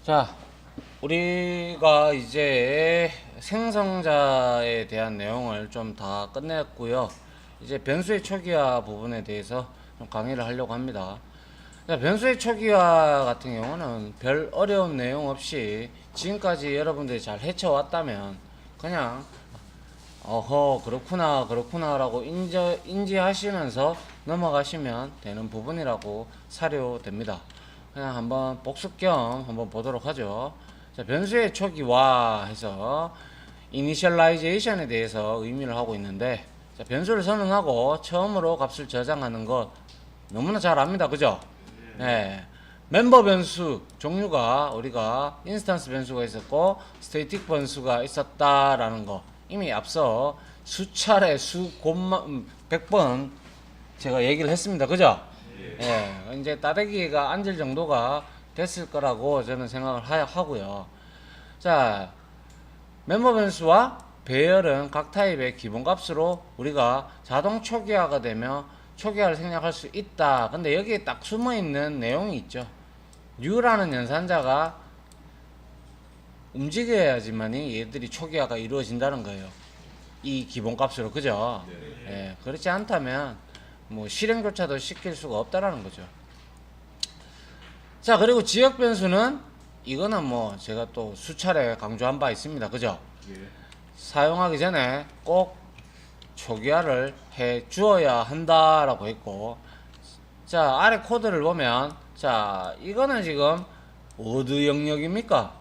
자, 우리가 이제 생성자에 대한 내용을 좀 다 끝냈고요. 이제 변수의 초기화 부분에 대해서 좀 강의를 하려고 합니다. 자, 변수의 초기화 같은 경우는 별 어려운 내용 없이 지금까지 여러분들이 잘 헤쳐왔다면 그냥 어허 그렇구나 그렇구나라고 인지하시면서 넘어가시면 되는 부분이라고 사료됩니다. 그냥 한번 복습 겸 한번 보도록 하죠. 자, 변수의 초기화 해서 이니셜라이제이션에 대해서 의미를 하고 있는데, 자, 변수를 선언하고 처음으로 값을 저장하는 것 너무나 잘 압니다. 그죠? 네. 멤버 변수 종류가 우리가 인스턴스 변수가 있었고 스테이틱 변수가 있었다라는 거 이미 앞서 수차례 수곱만 100번 제가 얘기를 했습니다. 그죠? 예. 이제 따대기가 앉을 정도가 됐을 거라고 저는 생각을 하고요. 자, 멤버 변수와 배열은 각 타입의 기본값으로 우리가 자동 초기화가 되며 초기화를 생략할 수 있다. 근데 여기에 딱 숨어 있는 내용이 있죠. U라는 연산자가 움직여야지만이 얘들이 초기화가 이루어진다는 거예요. 이 기본값으로. 그죠? 예, 그렇지 않다면 뭐 실행조차도 시킬 수가 없다라는 거죠. 자, 그리고 지역 변수는 이거는 뭐 제가 또 수차례 강조한 바 있습니다. 그죠? 사용하기 전에 꼭 초기화를 해 주어야 한다라고 했고, 자, 아래 코드를 보면, 자, 이거는 지금 어디 영역입니까?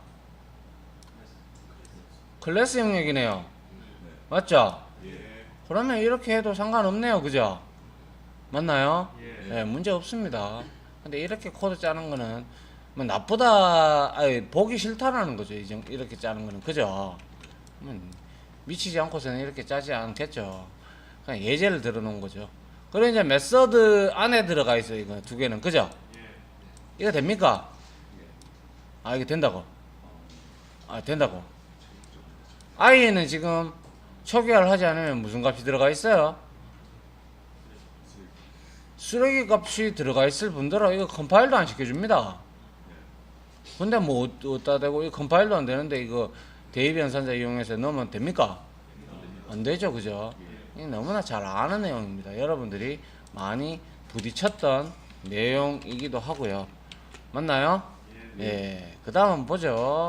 클래스 영역이네요. 맞죠? 그러면 이렇게 해도 상관없네요. 그죠? 맞나요? 네, 문제 없습니다. 근데 이렇게 코드 짜는 거는 뭐 나쁘다, 아니, 보기 싫다라는 거죠. 이렇게 짜는 거는. 그죠? 미치지 않고서는 이렇게 짜지 않겠죠. 그냥 예제를 들어 놓은 거죠. 그리고 이제 메서드 안에 들어가 있어요. 이거 두 개는. 그죠? 이거 됩니까? 아, 이게 된다고. 아, 된다고. i에는 지금 초기화를 하지 않으면 무슨 값이 들어가 있어요? 쓰레기 값이 들어가 있을 분들은 이거 컴파일도 안 시켜줍니다. 근데 뭐 어디다 대고 이거 컴파일도 안 되는데 이거 대입 연산자 이용해서 넣으면 됩니까? 안 되죠. 그죠? 이게 너무나 잘 아는 내용입니다. 여러분들이 많이 부딪혔던 내용이기도 하고요. 맞나요? 예. 그 다음 보죠.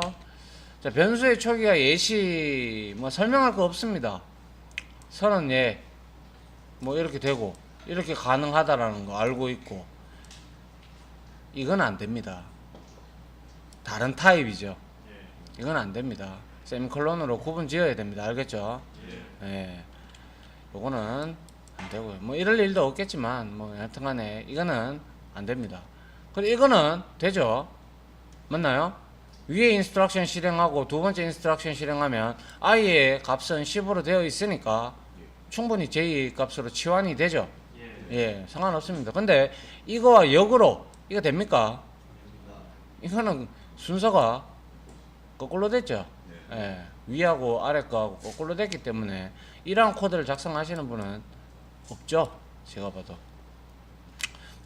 자, 변수의 초기화 예시 뭐 설명할 거 없습니다. 선언 예. 뭐 이렇게 되고 이렇게 가능하다라는 거 알고 있고, 이건 안 됩니다. 다른 타입이죠. 이건 안 됩니다. 세미콜론으로 구분 지어야 됩니다. 알겠죠? 예. 요거는 안 되고요. 뭐 이럴 일도 없겠지만 뭐 여튼간에 이거는 안 됩니다. 그리고 이거는 되죠. 맞나요? 위에 인스트럭션 실행하고 두 번째 인스트럭션 실행하면 i의 값은 10으로 되어 있으니까 충분히 j 값으로 치환이 되죠. 예, 상관없습니다. 근데 이거와 역으로 이거 됩니까? 이거는 순서가 거꾸로 됐죠. 예, 위하고 아래 거하고 거꾸로 됐기 때문에 이러한 코드를 작성하시는 분은 없죠. 제가 봐도.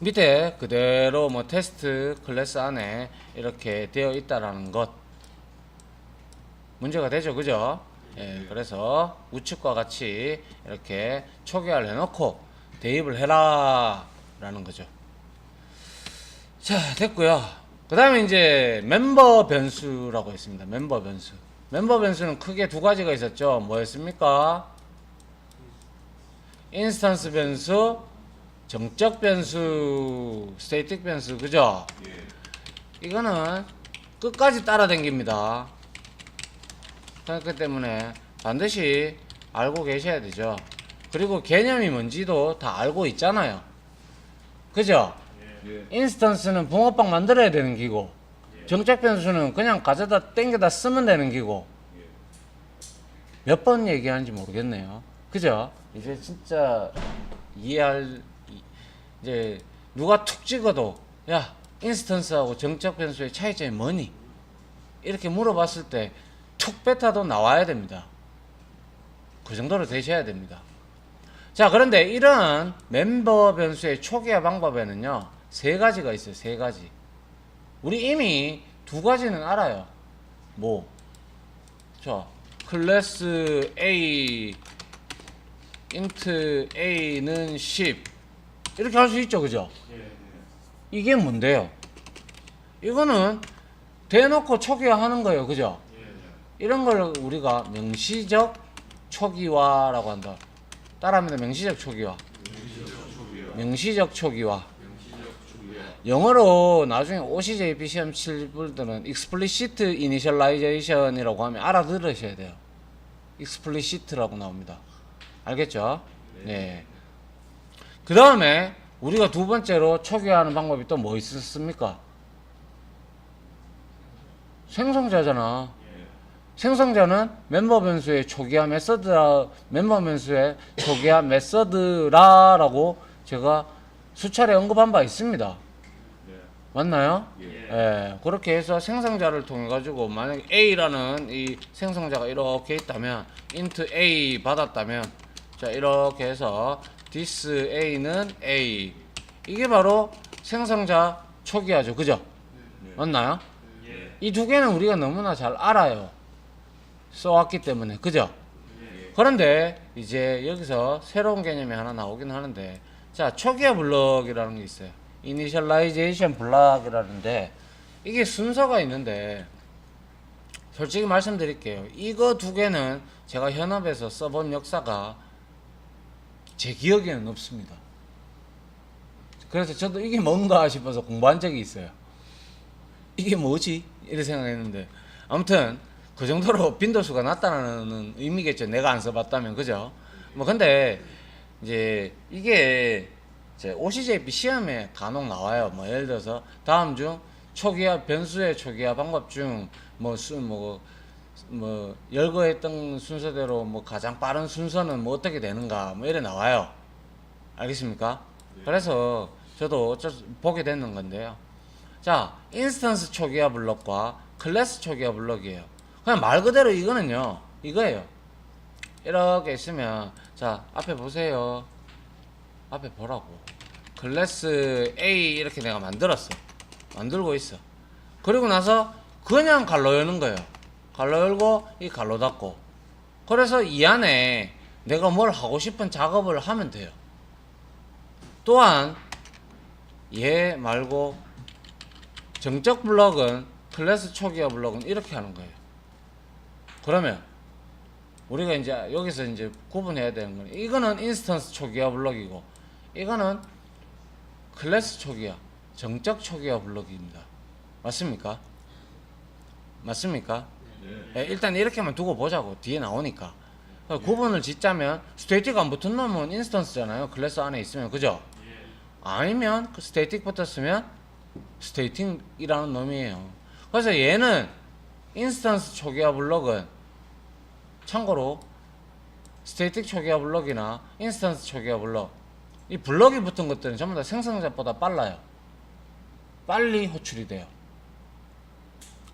밑에 그대로 뭐 테스트 클래스 안에 이렇게 되어 있다라는 것 문제가 되죠. 그죠? 예, 그래서 우측과 같이 이렇게 초기화를 해놓고 대입을 해라 라는 거죠. 자, 됐고요. 그 다음에 이제 멤버 변수라고 있습니다. 멤버 변수. 멤버 변수는 크게 두 가지가 있었죠. 뭐였습니까? 인스턴스 변수, 정적 변수, 스테이틱 변수. 그죠? 이거는 끝까지 따라다닙니다. 그렇기 때문에 반드시 알고 계셔야 되죠. 그리고 개념이 뭔지도 다 알고 있잖아요. 그죠? 인스턴스는 붕어빵 만들어야 되는 기고, 정적 변수는 그냥 가져다 땡겨다 쓰면 되는 기고. 몇 번 얘기하는지 모르겠네요. 그죠? 이제 진짜 이제 누가 툭 찍어도 야, 인스턴스하고 정적 변수의 차이점이 뭐니? 이렇게 물어봤을 때 툭 뱉어도 나와야 됩니다. 그 정도로 되셔야 됩니다. 자, 그런데 이런 멤버 변수의 초기화 방법에는요, 세 가지가 있어요. 세 가지. 우리 이미 두 가지는 알아요. 뭐? 자, 클래스 A int A는 10 이렇게 할 수 있죠, 그죠? 이게 뭔데요? 이거는 대놓고 초기화하는 거예요, 그죠? 이런 걸 우리가 명시적 초기화라고 한다. 따라합니다. 명시적 초기화. 명시적 초기화. 영어로 나중에 OCJP 시험 칠 분들은 explicit initialization이라고 하면 알아들으셔야 돼요. explicit라고 나옵니다. 알겠죠? 네. 그 다음에 우리가 두 번째로 초기화하는 방법이 또 뭐 있었습니까? 생성자잖아. 생성자는 멤버 변수의 초기화 메서드라고 제가 수차례 언급한 바 있습니다. 맞나요? 예. 그렇게 해서 생성자를 통해 가지고 만약에 A라는 이 생성자가 이렇게 있다면 int A 받았다면 자 이렇게 해서 this A는 A 이게 바로 생성자 초기화죠. 그죠? 맞나요? 이 두 개는 우리가 너무나 잘 알아요. 써왔기 때문에. 그죠? 그런데 이제 여기서 새로운 개념이 하나 나오긴 하는데 자 초기화 블럭이라는 게 있어요. 이니셜라이제이션 블럭이라는데 이게 순서가 있는데 솔직히 말씀드릴게요. 이거 두 개는 제가 현업에서 써본 역사가 제 기억에는 없습니다. 그래서 저도 이게 뭔가 싶어서 공부한 적이 있어요. 이게 뭐지? 이렇게 생각했는데 아무튼 그 정도로 빈도수가 낮다는 의미겠죠. 내가 안 써봤다면. 그죠? 뭐 근데 이제 이게 제 OCJP 시험에 간혹 나와요. 뭐 예를 들어서 다음 중 초기화 변수의 초기화 방법 중 열거했던 순서대로 뭐 가장 빠른 순서는 뭐 어떻게 되는가 뭐 이래 나와요. 알겠습니까? 그래서 저도 보게 되는 건데요. 자, 인스턴스 초기화 블럭과 클래스 초기화 블럭이에요. 그냥 말 그대로 이거는요. 이거예요. 이렇게 있으면 자, 앞에 보세요. 앞에 보라고. 클래스 A 이렇게 내가 만들었어. 만들고 있어. 그리고 나서 그냥 갈로 여는 거예요. 갈로 열고 이 갈로 닫고. 그래서 이 안에 내가 뭘 하고 싶은 작업을 하면 돼요. 또한 얘 말고 정적 블럭은 클래스 초기화 블럭은 이렇게 하는 거예요. 그러면 우리가 이제 여기서 이제 구분해야 되는 건 이거는 인스턴스 초기화 블럭이고 이거는 클래스 초기화, 정적 초기화 블럭입니다. 맞습니까? 맞습니까? 네, 일단 이렇게만 두고 보자고. 뒤에 나오니까. 구분을 짓자면 스테이틱 안 붙은 놈은 인스턴스잖아요. 클래스 안에 있으면. 그죠? 아니면 그 스테이틱 붙었으면 스테이틱이라는 놈이에요. 그래서 얘는 인스턴스 초기화 블럭은 참고로 스테이틱 초기화 블럭이나 인스턴스 초기화 블럭 이 블럭이 붙은 것들은 전부 다 생성자보다 빨라요. 빨리 호출이 돼요.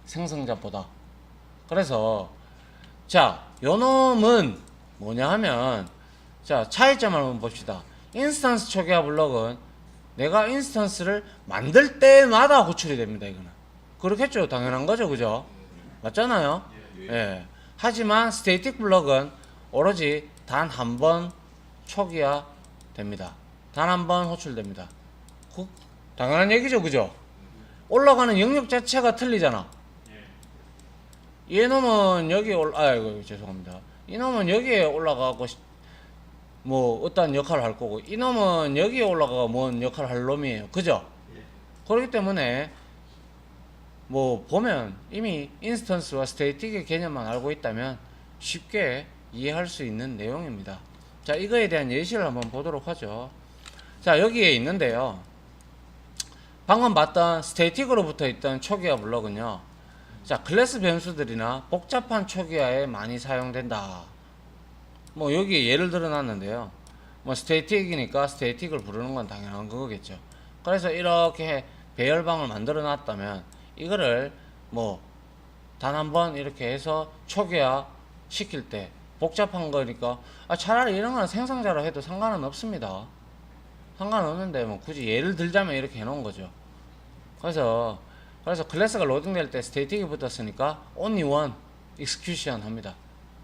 생성자보다. 그래서 자, 요 놈은 뭐냐 하면 자, 차이점을 한번 봅시다. 인스턴스 초기화 블럭은 내가 인스턴스를 만들 때마다 호출이 됩니다. 이거는 그렇겠죠. 당연한 거죠. 그죠? 맞잖아요. 예. 하지만 스테이틱 블럭은 오로지 단 한 번 초기화 됩니다. 단 한 번 호출됩니다. 당연한 얘기죠. 그죠? 올라가는 영역 자체가 틀리잖아. 얘놈은 여기 아이고 죄송합니다. 이놈은 여기에 올라가고 뭐 어떤 역할을 할 거고 이놈은 여기에 올라가고 뭔 역할을 할 놈이에요. 그죠? 그렇기 때문에 뭐 보면 이미 인스턴스와 스테이틱의 개념만 알고 있다면 쉽게 이해할 수 있는 내용입니다. 자, 이거에 대한 예시를 한번 보도록 하죠. 자, 여기에 있는데요. 방금 봤던 스테이틱으로 붙어 있던 초기화 블럭은요. 자, 클래스 변수들이나 복잡한 초기화에 많이 사용된다. 뭐 여기 예를 들어 놨는데요. 뭐 스테이틱이니까 스테이틱을 부르는 건 당연한 거겠죠. 그래서 이렇게 배열방을 만들어 놨다면 이거를 뭐 단 한 번 이렇게 해서 초기화 시킬 때 복잡한 거니까 차라리 이런 거는 생성자로 해도 상관은 없습니다. 상관없는데 뭐 굳이 예를 들자면 이렇게 해놓은 거죠. 그래서 그래서 클래스가 로딩될 때 스테이틱이 붙었으니까 only one execution 합니다.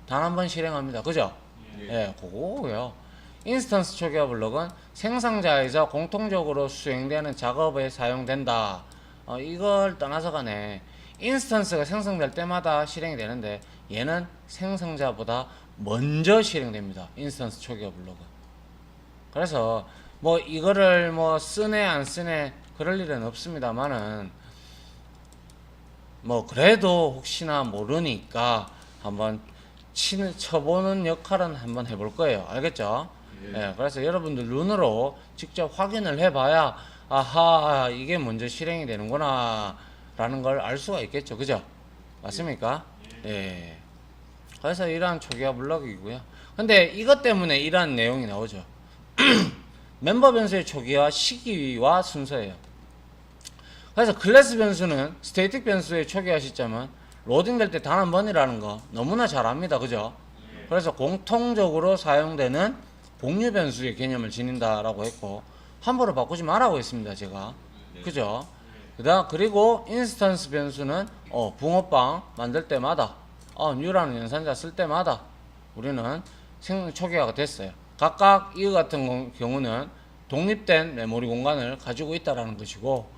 단 한 번 실행합니다. 그죠? 예, 그거고요. 인스턴스 초기화 블럭은 생성자에서 공통적으로 수행되는 작업에 사용된다. 이걸 떠나서 간에 인스턴스가 생성될 때마다 실행이 되는데 얘는 생성자보다 먼저 실행됩니다. 인스턴스 초기화 블럭은. 그래서 뭐 이거를 뭐 쓰네 안 쓰네 그럴 일은 없습니다만은 뭐 그래도 혹시나 모르니까 한번 쳐보는 역할은 한번 해볼 거예요. 알겠죠? 예, 그래서 여러분들 눈으로 직접 확인을 해봐야 아하 이게 먼저 실행이 되는구나 라는 걸 알 수가 있겠죠. 그죠? 맞습니까? 예. 그래서 이러한 초기화 블럭이고요. 근데 이것 때문에 이러한 내용이 나오죠. 멤버 변수의 초기화 시기와 순서예요. 그래서 클래스 변수는 스테이틱 변수의 초기화 시점은 로딩될 때 단 한 번이라는 거 너무나 잘 압니다. 그죠? 그래서 공통적으로 사용되는 복류 변수의 개념을 지닌다라고 했고 함부로 바꾸지 말라고 했습니다. 제가. 그죠? 그리고 인스턴스 변수는 붕어빵 만들 때마다 뉴라는 연산자 쓸 때마다 우리는 초기화가 됐어요. 각각 이와 같은 경우는 독립된 메모리 공간을 가지고 있다라는 것이고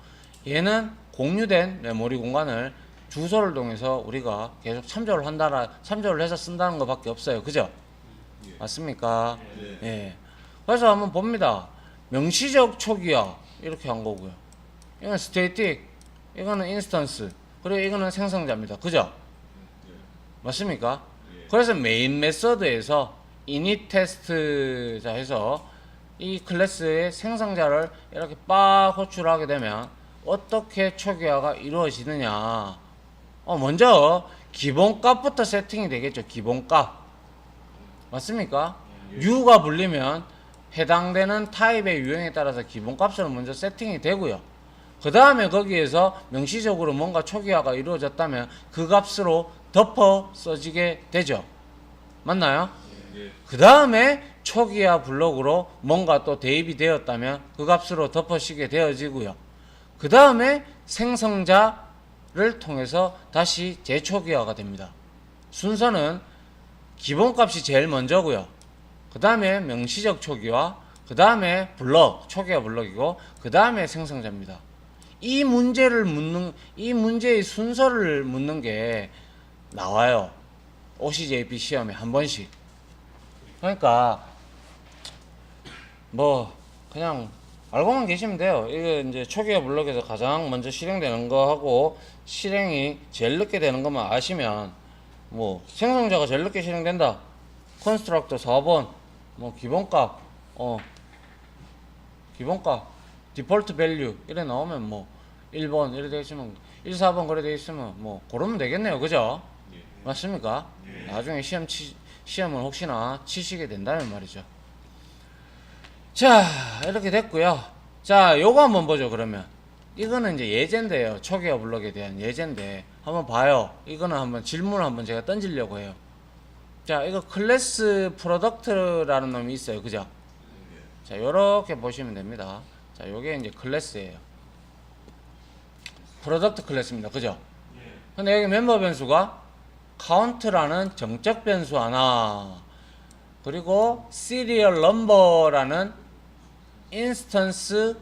얘는 공유된 메모리 공간을 주소를 통해서 우리가 계속 참조를 해서 쓴다는 것밖에 없어요. 그죠? 맞습니까? 예. 그래서 한번 봅니다. 명시적 초기화 이렇게 한 거고요. 이건 스테이틱, 이거는 인스턴스, 그리고 이거는 생성자입니다. 그죠? 맞습니까? 그래서 메인 메서드에서 init 테스트자 해서 이 클래스의 생성자를 이렇게 빡 호출하게 되면 어떻게 초기화가 이루어지느냐. 먼저 기본값부터 세팅이 되겠죠. 기본값. 맞습니까? U가 불리면 해당되는 타입의 유형에 따라서 기본값으로 먼저 세팅이 되고요. 그 다음에 거기에서 명시적으로 뭔가 초기화가 이루어졌다면 그 값으로 덮어 써지게 되죠. 맞나요? 그 다음에 초기화 블록으로 뭔가 또 대입이 되었다면 그 값으로 덮어쓰게 되어지고요. 그 다음에 생성자를 통해서 다시 재초기화가 됩니다. 순서는 기본값이 제일 먼저고요. 그 다음에 명시적 초기화, 그 다음에 블럭, 초기화 블럭이고 그 다음에 생성자입니다. 이 문제의 순서를 묻는 게 나와요. OCJP 시험에 한 번씩. 그러니까 뭐 그냥 알고만 계시면 돼요. 이게 이제 초기화 블럭에서 가장 먼저 실행되는 거하고 실행이 제일 늦게 되는 것만 아시면 뭐 생성자가 제일 늦게 실행된다. 컨스트럭터 4번 뭐 기본값 디폴트 밸류 이래 나오면 뭐 1번 이래 돼 있으면 1, 4번 그래 돼 있으면 뭐 고르면 되겠네요. 그죠? 맞습니까? 나중에 시험을 혹시나 치시게 된다면 말이죠. 자, 이렇게 됐고요. 자, 요거 한번 보죠. 그러면 이거는 이제 예제인데요. 초기화 블럭에 대한 예제인데 한번 봐요. 이거는 한번 질문을 한번 제가 던지려고 해요. 자, 이거 클래스 프로덕트라는 놈이 있어요. 그죠? 자, 요렇게 보시면 됩니다. 자, 요게 이제 클래스예요. 프로덕트 클래스입니다. 그죠? 근데 여기 멤버 변수가 count라는 정적 변수 하나, 그리고 serial number라는 인스턴스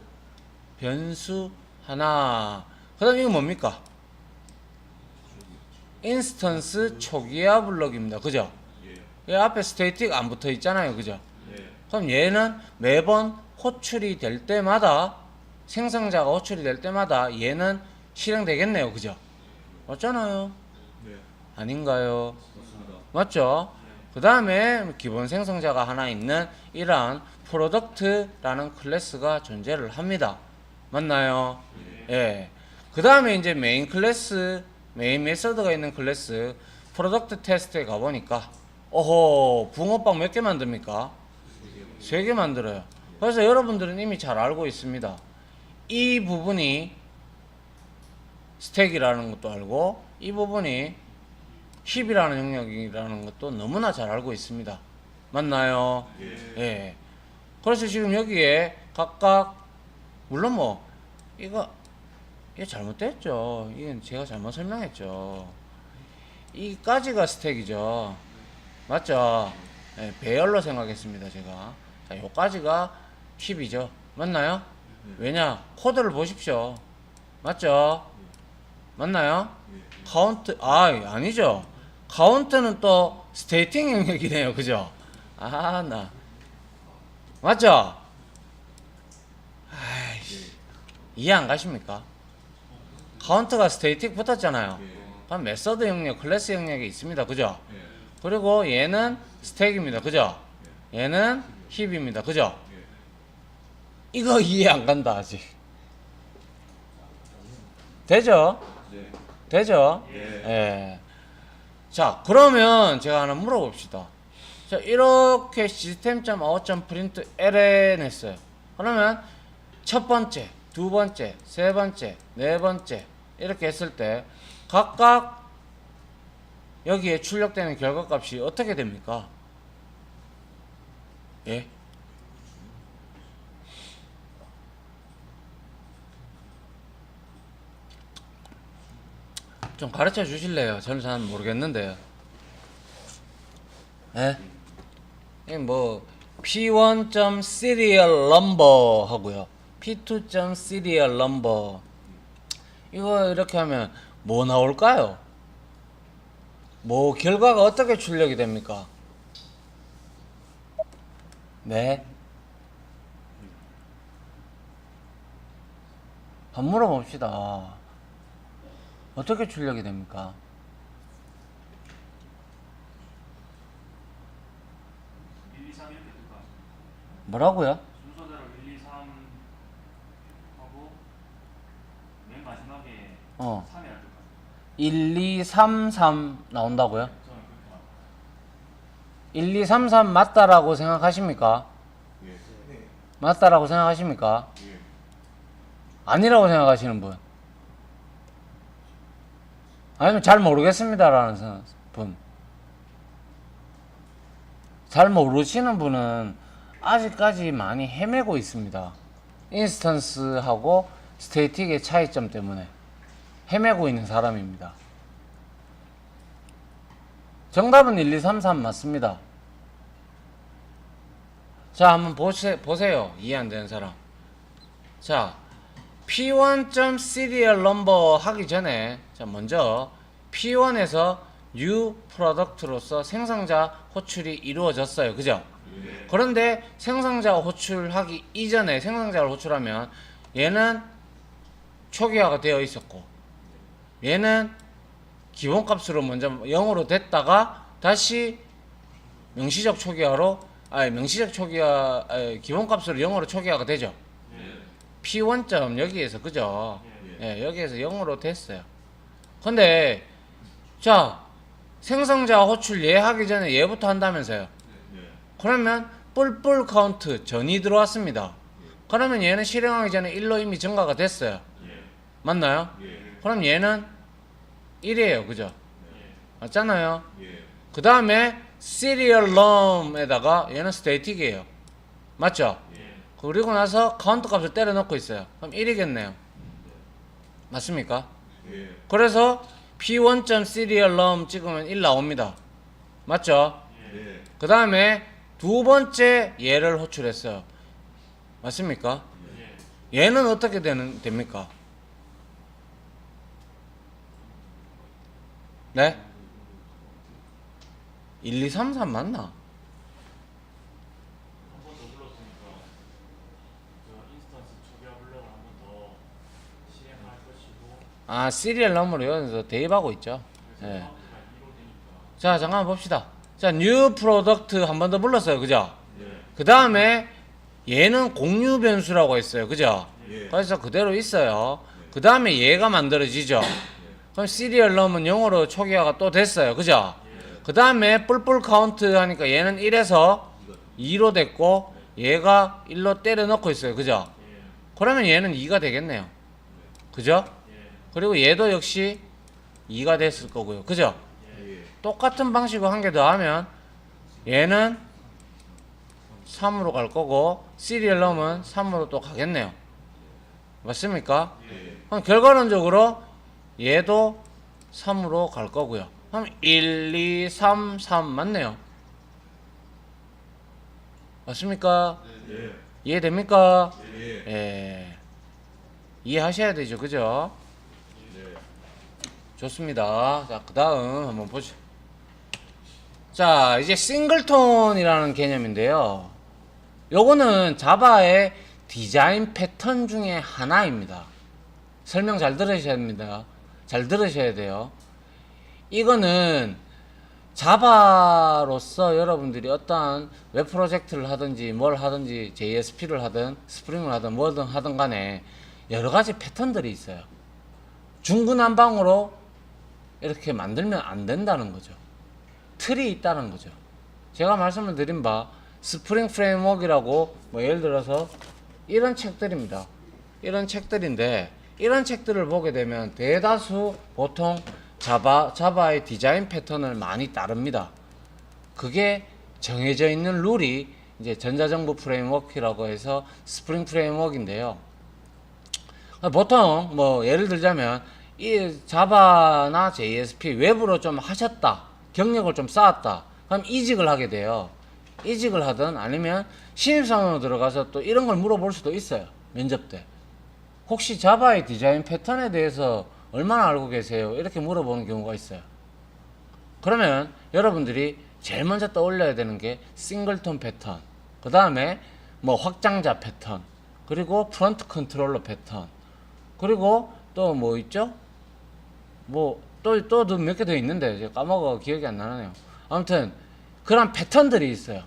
변수 하나. 그 다음 이거 뭡니까? 인스턴스 초기화 블럭입니다. 그죠? 얘 앞에 스테이틱 안 붙어 있잖아요. 그죠? 그럼 얘는 매번 호출이 될 때마다 생성자가 호출이 될 때마다 얘는 실행되겠네요. 그죠? 맞잖아요. 아닌가요? 맞죠? 그 다음에 기본 생성자가 하나 있는 이러한 프로덕트라는 클래스가 존재를 합니다. 맞나요? 예. 그 다음에 이제 메인 클래스, 메인 메서드가 있는 클래스 프로덕트 테스트에 가보니까 붕어빵 몇 개 만듭니까? 3개 만들어요. 그래서 여러분들은 이미 잘 알고 있습니다. 이 부분이 스택이라는 것도 알고 이 부분이 힙이라는 영역이라는 것도 너무나 잘 알고 있습니다. 맞나요? 예. 그래서 지금 여기에 각각 물론 뭐 이거 이게 잘못됐죠. 이건 제가 잘못 설명했죠. 이까지가 스택이죠. 맞죠? 예, 배열로 생각했습니다, 제가. 자, 요까지가 킵이죠. 맞나요? 왜냐? 코드를 보십시오. 맞죠? 맞나요? 카운트, 아니죠. 카운트는 또 스테이팅 영역이네요. 그죠? 맞죠? 아이씨. 이해 안 가십니까? 카운트가 스테이틱 붙었잖아요. 그럼 메서드 영역, 클래스 영역이 있습니다. 그죠? 그리고 얘는 스택입니다. 그죠? 얘는 힙입니다. 그죠? 이거 이해 안 간다, 아직. 되죠? 되죠? 예. 자, 그러면 제가 하나 물어봅시다. 자, 이렇게 시스템.out.print ln 했어요. 그러면 첫 번째, 두 번째, 세 번째, 네 번째 이렇게 했을 때 각각 여기에 출력되는 결과값이 어떻게 됩니까? 예? 좀 가르쳐 주실래요? 저는 잘 모르겠는데요. 예? 뭐 P1.serial number 하고요. P2.serial number. 이거 이렇게 하면 뭐 나올까요? 뭐 결과가 어떻게 출력이 됩니까? 네. 한번 물어봅시다. 어떻게 출력이 됩니까? 뭐라고요? 순서대로 1, 2, 3 하고 맨 마지막에 3이라 뜰까요? 1, 2, 3, 3 나온다고요? 저는 그렇게 합니다. 1, 2, 3, 3 맞다라고 생각하십니까? 맞다라고 생각하십니까? 아니라고 생각하시는 분? 아니면 잘 모르겠습니다라는 분? 잘 모르시는 분은 아직까지 많이 헤매고 있습니다. 인스턴스하고 스테이틱의 차이점 때문에 헤매고 있는 사람입니다. 정답은 1, 2, 3, 3 맞습니다. 자, 한번 보세요. 이해 안 되는 사람. 자, P1.serial number 하기 전에, 자, 먼저 P1에서 new product로서 생성자 호출이 이루어졌어요. 그죠? 그런데 생성자 호출하기 이전에 생성자를 호출하면 얘는 초기화가 되어 있었고 얘는 기본값으로 먼저 0으로 됐다가 다시 명시적 초기화로 기본값으로 0으로 초기화가 되죠. P1점 여기에서 그죠? 예, 여기에서 0으로 됐어요. 근데 자, 생성자 호출 얘 하기 전에 얘부터 한다면서요. 그러면 뿔뿔 카운트 전이 들어왔습니다. 그러면 얘는 실행하기 전에 1로 이미 증가가 됐어요. 맞나요? 그럼 얘는 1이에요. 그죠? 맞잖아요? 그 다음에 serial num에다가 얘는 static이에요. 맞죠? 그리고 나서 카운트 값을 때려 넣고 있어요. 그럼 1이겠네요. 맞습니까? 그래서 P1.serial num 찍으면 1 나옵니다. 맞죠? 그 다음에 두 번째 얘를 호출했어요. 맞습니까? 얘는 어떻게 됩니까? 네? 1, 2, 3, 3 맞나? 한 번 더 불렀으니까 저 인스턴스 초기화 블럭을 한 번 더 실행할 것이고 시리얼 넘버로 여기서 대입하고 있죠. 그래서 예. 카운트가 2로 되니까 자, 잠깐만 봅시다. 자, new product 한 번 더 불렀어요. 그죠? 그 다음에 얘는 공유 변수라고 했어요. 그죠? 그래서 그대로 있어요. 그 다음에 얘가 만들어지죠. 그럼 시리얼 넘은 0으로 초기화가 또 됐어요. 그죠? 그 다음에 뿔뿔 카운트 하니까 얘는 1에서 2로 됐고 얘가 1로 때려 넣고 있어요. 그죠? 그러면 얘는 2가 되겠네요. 그죠? 그리고 얘도 역시 2가 됐을 거고요. 그죠? 똑같은 방식으로 한 개 더 하면 얘는 3으로 갈 거고 시리얼 넘은 3으로 또 가겠네요. 맞습니까? 그럼 결과론적으로 얘도 3으로 갈 거고요. 그럼 1, 2, 3, 3 맞네요. 맞습니까? 예. 이해됩니까? 예. 예. 이해하셔야 되죠. 그죠? 예. 좋습니다. 자, 그 다음 한번 보죠. 자, 이제 싱글톤이라는 개념인데요. 요거는 자바의 디자인 패턴 중에 하나입니다. 설명 잘 들으셔야 됩니다. 잘 들으셔야 돼요. 이거는 자바로서 여러분들이 어떠한 웹 프로젝트를 하든지 뭘 하든지 JSP를 하든 스프링을 하든 뭐든 하든 간에 여러 가지 패턴들이 있어요. 중구난방으로 이렇게 만들면 안 된다는 거죠. 틀이 있다는 거죠. 제가 말씀을 드린 바 스프링 프레임워크라고 뭐 예를 들어서 이런 책들입니다. 이런 책들인데 이런 책들을 보게 되면 대다수 보통 자바의 디자인 패턴을 많이 따릅니다. 그게 정해져 있는 룰이 이제 전자정보 프레임워크라고 해서 스프링 프레임워크인데요. 보통 뭐 예를 들자면 이 자바나 JSP 외부로 좀 하셨다, 경력을 좀 쌓았다, 그럼 이직을 하게 돼요. 이직을 하든 아니면 신입사원으로 들어가서 또 이런 걸 물어볼 수도 있어요. 면접 때 혹시 자바의 디자인 패턴에 대해서 얼마나 알고 계세요? 이렇게 물어보는 경우가 있어요. 그러면 여러분들이 제일 먼저 떠올려야 되는 게 싱글톤 패턴, 그 다음에 뭐 확장자 패턴, 그리고 프론트 컨트롤러 패턴, 그리고 또 뭐 있죠? 뭐 또 몇 개 더 있는데 제가 까먹어 기억이 안 나네요. 아무튼 그런 패턴들이 있어요.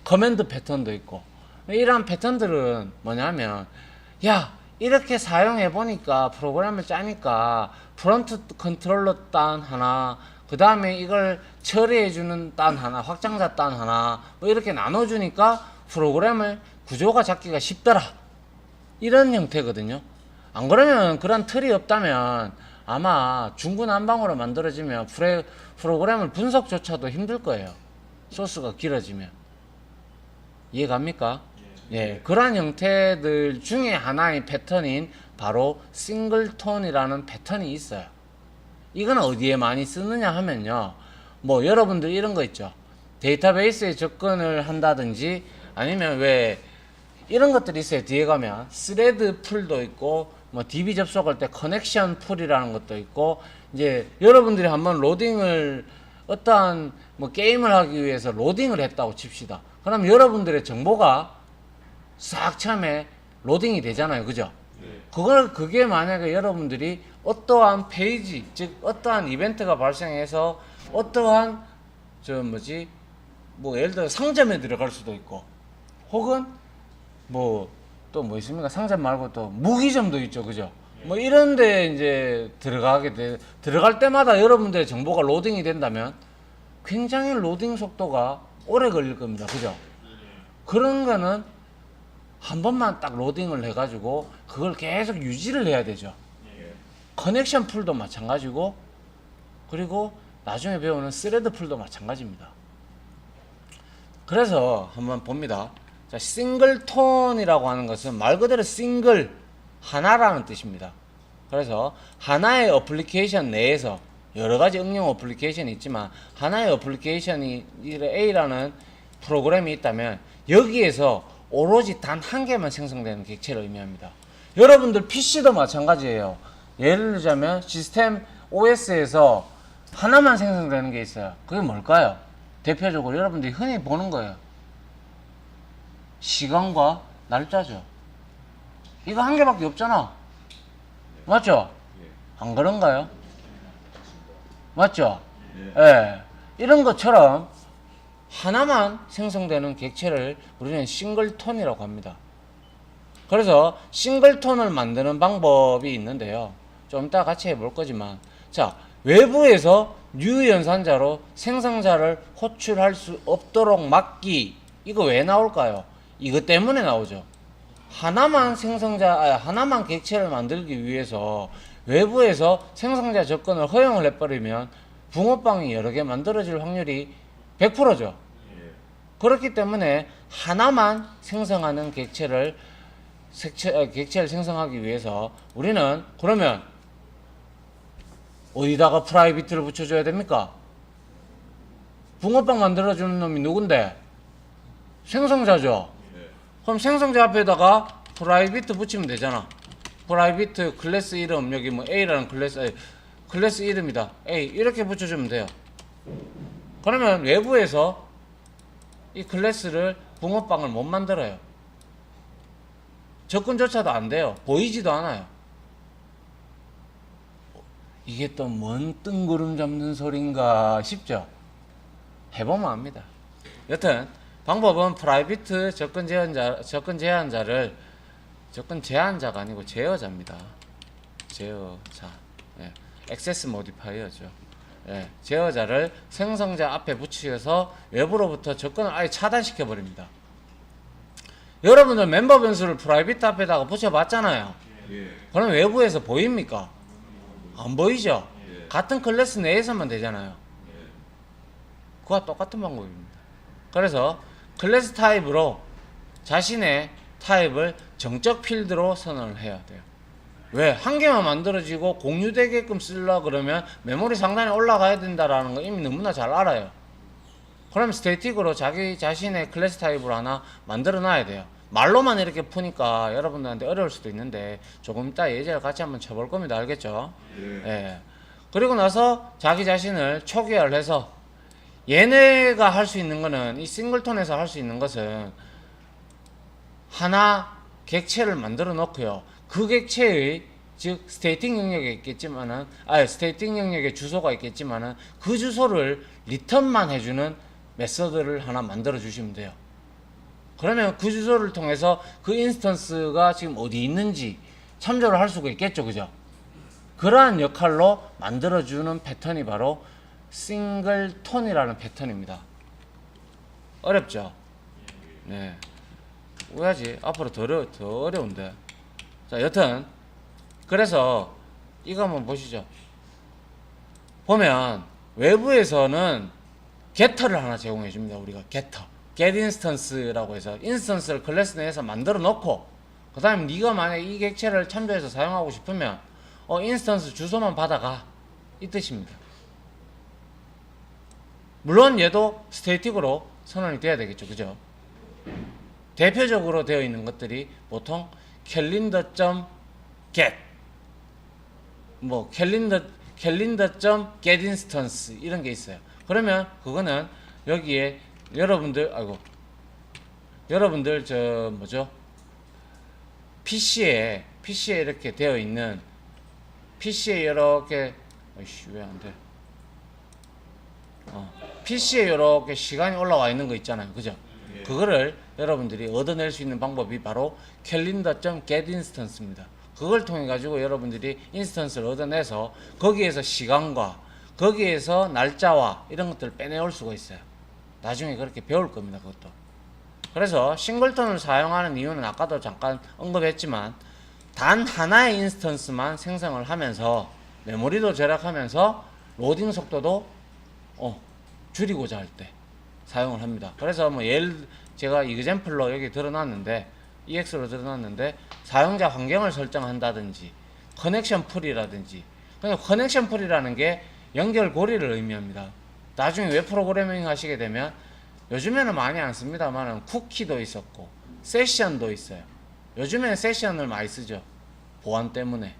커맨드 패턴도 있고. 이러한 패턴들은 뭐냐면 야 이렇게 사용해 보니까 프로그램을 짜니까 프론트 컨트롤러 단 하나, 그 다음에 이걸 처리해 주는 단 하나, 확장자 단 하나 뭐 이렇게 나눠주니까 프로그램을 구조가 잡기가 쉽더라, 이런 형태거든요. 안 그러면 그런 틀이 없다면 아마 중구난방으로 만들어지면 프로그램을 분석조차도 힘들 거예요. 소스가 길어지면. 이해갑니까? 예, 그러한 형태들 중에 하나의 패턴인 바로 싱글톤이라는 패턴이 있어요. 이건 어디에 많이 쓰느냐 하면요, 뭐 여러분들 이런 거 있죠. 데이터베이스에 접근을 한다든지 아니면 왜 이런 것들이 있어요. 뒤에 가면 스레드 풀도 있고 뭐 DB 접속할 때 커넥션 풀이라는 것도 있고, 이제 여러분들이 한번 로딩을 어떠한 뭐 게임을 하기 위해서 로딩을 했다고 칩시다. 그럼 여러분들의 정보가 싹 처음에 로딩이 되잖아요. 그죠? 그게 만약에 여러분들이 어떠한 페이지, 즉 어떠한 이벤트가 발생해서 어떠한 뭐 예를 들어 상점에 들어갈 수도 있고, 혹은 뭐 또 뭐 있습니까? 상점 말고 또 무기점도 있죠. 그죠? 뭐 이런데 이제 들어갈 때마다 여러분들의 정보가 로딩이 된다면 굉장히 로딩 속도가 오래 걸릴 겁니다. 그죠? 그런 거는 한 번만 딱 로딩을 해가지고 그걸 계속 유지를 해야 되죠. 커넥션 풀도 마찬가지고, 그리고 나중에 배우는 스레드 풀도 마찬가지입니다. 그래서 한번 봅니다. 자, 싱글톤이라고 하는 것은 말 그대로 싱글, 하나라는 뜻입니다. 그래서 하나의 어플리케이션 내에서 여러 가지 응용 어플리케이션이 있지만 하나의 어플리케이션이 A라는 프로그램이 있다면 여기에서 오로지 단 한 개만 생성되는 객체를 의미합니다. 여러분들 PC도 마찬가지예요. 예를 들자면 시스템 OS에서 하나만 생성되는 게 있어요. 그게 뭘까요? 대표적으로 여러분들이 흔히 보는 거예요. 시간과 날짜죠. 이거 한 개밖에 없잖아. 맞죠? 안 그런가요? 맞죠? 예. 이런 것처럼 하나만 생성되는 객체를 우리는 싱글톤이라고 합니다. 그래서 싱글톤을 만드는 방법이 있는데요. 좀 이따 같이 해볼 거지만, 자, 외부에서 유연산자로 생성자를 호출할 수 없도록 막기, 이거 왜 나올까요? 이것 때문에 나오죠. 하나만 객체를 만들기 위해서 외부에서 생성자 접근을 허용을 해버리면 붕어빵이 여러 개 만들어질 확률이 100%죠. 그렇기 때문에 하나만 생성하는 객체를 객체를 생성하기 위해서 우리는 그러면 어디다가 프라이빗을 붙여줘야 됩니까? 붕어빵 만들어주는 놈이 누군데? 생성자죠. 그럼 생성자 앞에다가 프라이빗 붙이면 되잖아. 프라이빗 클래스 이름 여기 뭐 A라는 클래스 이름이다. A 이렇게 붙여주면 돼요. 그러면 외부에서 이 클래스를 붕어빵을 못 만들어요. 접근조차도 안 돼요. 보이지도 않아요. 이게 또 뭔 뜬구름 잡는 소린가 싶죠? 해보면 압니다. 여튼 방법은 프라이빗 접근 제한자가 아니고 제어자입니다. 제어자. 예. 액세스 모디파이어죠. 예. 제어자를 생성자 앞에 붙여서 외부로부터 접근을 아예 차단시켜 버립니다. 여러분들 멤버 변수를 프라이빗 앞에다가 붙여봤잖아요. 예. 그럼 외부에서 보입니까? 안 보이죠? 같은 클래스 내에서만 되잖아요. 그와 똑같은 방법입니다. 그래서 클래스 타입으로 자신의 타입을 정적 필드로 선언을 해야 돼요. 왜? 한 개만 만들어지고 공유되게끔 쓰려고 그러면 메모리 상단에 올라가야 된다라는 거 이미 너무나 잘 알아요. 그럼 스태틱으로 자기 자신의 클래스 타입을 하나 만들어 놔야 돼요. 말로만 이렇게 푸니까 여러분들한테 어려울 수도 있는데 조금 이따 예제를 같이 한번 쳐볼 겁니다. 알겠죠? 예. 그리고 나서 자기 자신을 초기화를 해서 얘네가 할 수 있는 거는 이 싱글톤에서 할 수 있는 것은 하나 객체를 만들어 놓고요. 그 객체의 즉 스테이팅 영역에 있겠지만은 스테이팅 영역에 주소가 있겠지만은 그 주소를 리턴만 해주는 메서드를 하나 만들어 주시면 돼요. 그러면 그 주소를 통해서 그 인스턴스가 지금 어디 있는지 참조를 할 수가 있겠죠. 그죠? 그러한 역할로 만들어주는 패턴이 바로 싱글톤이라는 패턴입니다. 어렵죠? 네. 왜하지? 앞으로 더 어려운데. 자, 여튼 그래서 이거 한번 보시죠. 보면 외부에서는 게터를 하나 제공해 줍니다. 우리가 게터, get instance라고 해서 인스턴스를 클래스 내에서 만들어 놓고 그 다음에 네가 만약에 이 객체를 참조해서 사용하고 싶으면 인스턴스 주소만 받아가 이 뜻입니다. 물론 얘도 스태틱으로 선언이 돼야 되겠죠. 그죠? 대표적으로 되어 있는 것들이 보통 calendar.get calendar.getInstance 이런 게 있어요. 그러면 그거는 여기에 여러분들 PC에 이렇게 되어 있는 PC에 이렇게 왜 안 돼? PC에 이렇게 시간이 올라와 있는 거 있잖아요. 그죠? 그거를 여러분들이 얻어낼 수 있는 방법이 바로 calendar.getInstance입니다. 그걸 통해 가지고 여러분들이 인스턴스를 얻어내서 거기에서 시간과 거기에서 날짜와 이런 것들을 빼내올 수가 있어요. 나중에 그렇게 배울 겁니다. 그것도. 그래서 싱글턴을 사용하는 이유는 아까도 잠깐 언급했지만 단 하나의 인스턴스만 생성을 하면서 메모리도 절약하면서 로딩 속도도 줄이고자 할 때 사용을 합니다. 그래서 제가 이그젬플로 여기 EX로 드러났는데 사용자 환경을 설정한다든지 커넥션 풀이라든지 그러니까 커넥션 풀이라는 게 연결고리를 의미합니다. 나중에 웹 프로그래밍 하시게 되면 요즘에는 많이 안 씁니다만 쿠키도 있었고 세션도 있어요. 요즘에는 세션을 많이 쓰죠. 보안 때문에.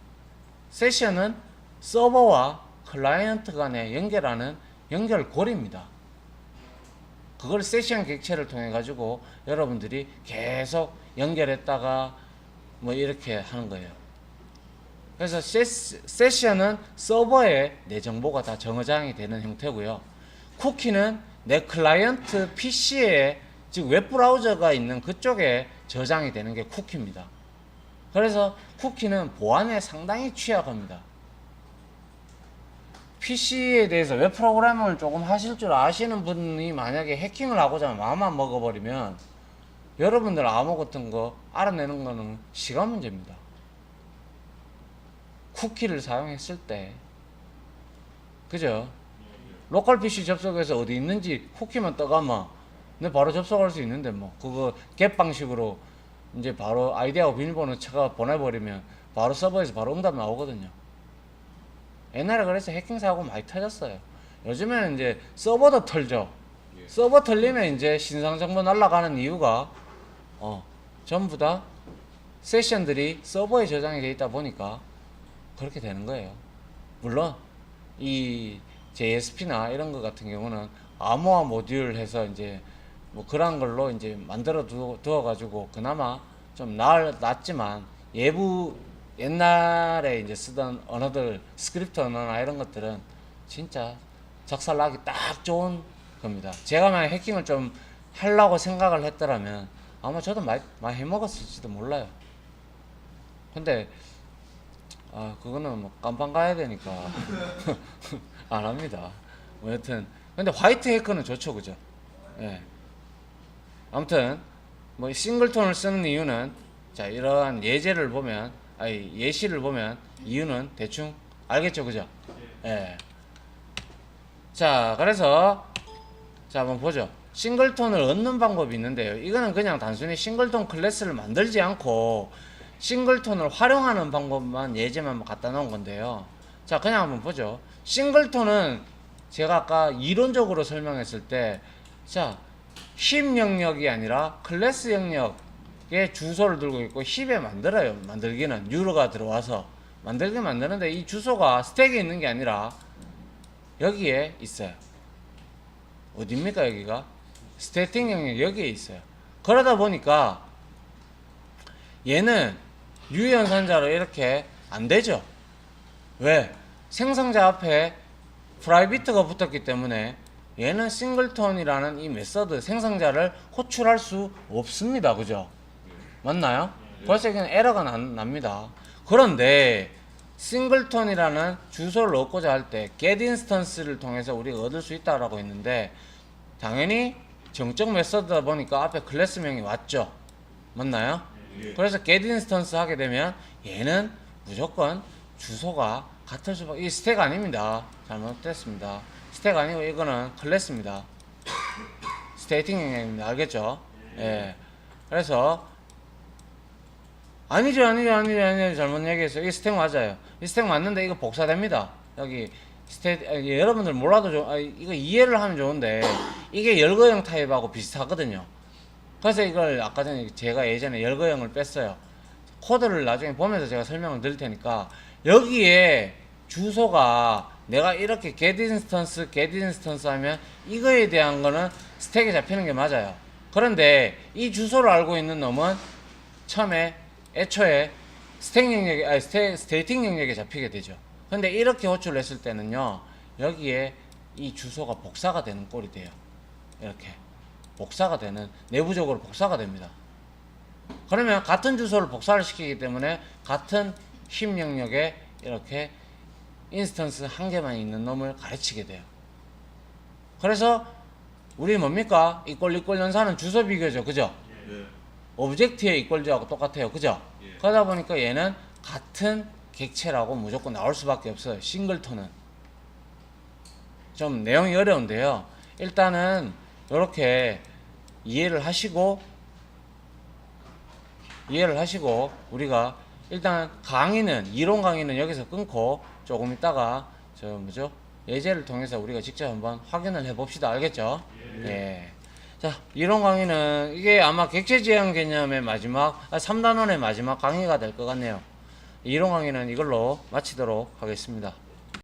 세션은 서버와 클라이언트 간에 연결하는 연결고리입니다. 그걸 세션 객체를 통해 가지고 여러분들이 계속 연결했다가 이렇게 하는 거예요. 그래서 세션은 서버에 내 정보가 다 정저장이 되는 형태고요. 쿠키는 내 클라이언트 PC에 즉 웹브라우저가 있는 그쪽에 저장이 되는 게 쿠키입니다. 그래서 쿠키는 보안에 상당히 취약합니다. PC에 대해서 웹 프로그래밍을 조금 하실 줄 아시는 분이 만약에 해킹을 하고자 마음만 먹어버리면 여러분들 암호 같은 거 알아내는 거는 시간 문제입니다. 쿠키를 사용했을 때 그죠? 로컬 PC 접속해서 어디 있는지 쿠키만 떠가면 내 바로 접속할 수 있는데 그거 겟 방식으로 이제 바로 아이디하고 비밀번호 제가 보내버리면 바로 서버에서 바로 응답 나오거든요. 옛날에 그래서 해킹 사고 많이 터졌어요. 요즘에는 이제 서버도 털죠. 서버 털리면 이제 신상 정보 날아가는 이유가 전부 다 세션들이 서버에 저장이 돼 있다 보니까 그렇게 되는 거예요. 물론 이 JSP나 이런 거 같은 경우는 암호화 모듈 해서 이제 뭐 그런 걸로 이제 만들어 두어 가지고 그나마 좀 낫지만 옛날에 이제 쓰던 언어들 스크립트 언어나 이런 것들은 진짜 작살나기 딱 좋은 겁니다. 제가 만약 해킹을 좀 하려고 생각을 했더라면 아마 저도 많이 해먹었을지도 몰라요. 근데 그거는 뭐 깜빵 가야 되니까 안 합니다. 뭐 여튼 근데 화이트 해커는 좋죠, 그죠? 예. 아무튼 뭐 싱글톤을 쓰는 이유는 자 이러한 예제를 보면 예시를 보면 이유는 대충 알겠죠, 그죠? 예. 자 그래서 자 한번 보죠. 싱글톤을 얻는 방법이 있는데요. 이거는 그냥 단순히 싱글톤 클래스를 만들지 않고 싱글톤을 활용하는 방법만 예제만 갖다 놓은 건데요. 자 그냥 한번 보죠. 싱글톤은 제가 아까 이론적으로 설명했을 때 자 힙 영역이 아니라 클래스 영역에 주소를 들고 있고 힙에 만들어요. 만들기는 유로가 들어와서 만드는데 이 주소가 스택에 있는 게 아니라 여기에 있어요. 어딥니까 여기가? 스태틱 영역 여기에 있어요. 그러다 보니까 얘는 유연산자로 이렇게 안 되죠. 왜? 생성자 앞에 프라이빗가 붙었기 때문에 얘는 싱글톤이라는 이 메서드 생성자를 호출할 수 없습니다. 그죠? 맞나요? 벌써 그냥 에러가 납니다. 그런데 싱글톤이라는 주소를 얻고자 할 때 get instance를 통해서 우리가 얻을 수 있다라고 했는데 당연히 정적 메서드다 보니까 앞에 클래스명이 왔죠. 맞나요? 그래서 get instance 하게 되면 얘는 무조건 주소가 같을 수밖에. 이 스택 아닙니다. 잘못됐습니다. 스택 아니고 이거는 클래스입니다. 스테이팅 영역입니다. 알겠죠? 예. 그래서 아니죠 잘못 얘기했어요. 이 스택 맞아요. 이 스택 맞는데 이거 복사됩니다. 여기 여러분들 몰라도 이거 이해를 하면 좋은데 이게 열거형 타입하고 비슷하거든요. 그래서 이걸 아까 전에 제가 예전에 열거형을 뺐어요. 코드를 나중에 보면서 제가 설명을 드릴 테니까 여기에 주소가 내가 이렇게 get instance 하면 이거에 대한 거는 스택에 잡히는 게 맞아요. 그런데 이 주소를 알고 있는 놈은 애초에 스테이팅 영역에 잡히게 되죠. 근데 이렇게 호출을 했을 때는요, 여기에 이 주소가 복사가 되는 꼴이 돼요. 이렇게 복사가 되는, 내부적으로 복사가 됩니다. 그러면 같은 주소를 복사를 시키기 때문에 같은 힙 영역에 이렇게 인스턴스 한 개만 있는 놈을 가르치게 돼요. 그래서 우리 뭡니까? 이꼴 연산은 주소 비교죠. 그죠? 오브젝트의 이꼴즈하고 똑같아요. 그죠? 그러다 보니까 얘는 같은 객체라고 무조건 나올 수밖에 없어요. 싱글톤은. 좀 내용이 어려운데요. 일단은 이렇게 이해를 하시고 우리가 일단 이론 강의는 여기서 끊고 조금 있다가 예제를 통해서 우리가 직접 한번 확인을 해봅시다. 알겠죠? 예. 자, 이론 강의는 이게 아마 객체 지향 개념의 마지막 3단원의 마지막 강의가 될 것 같네요. 이론 강의는 이걸로 마치도록 하겠습니다.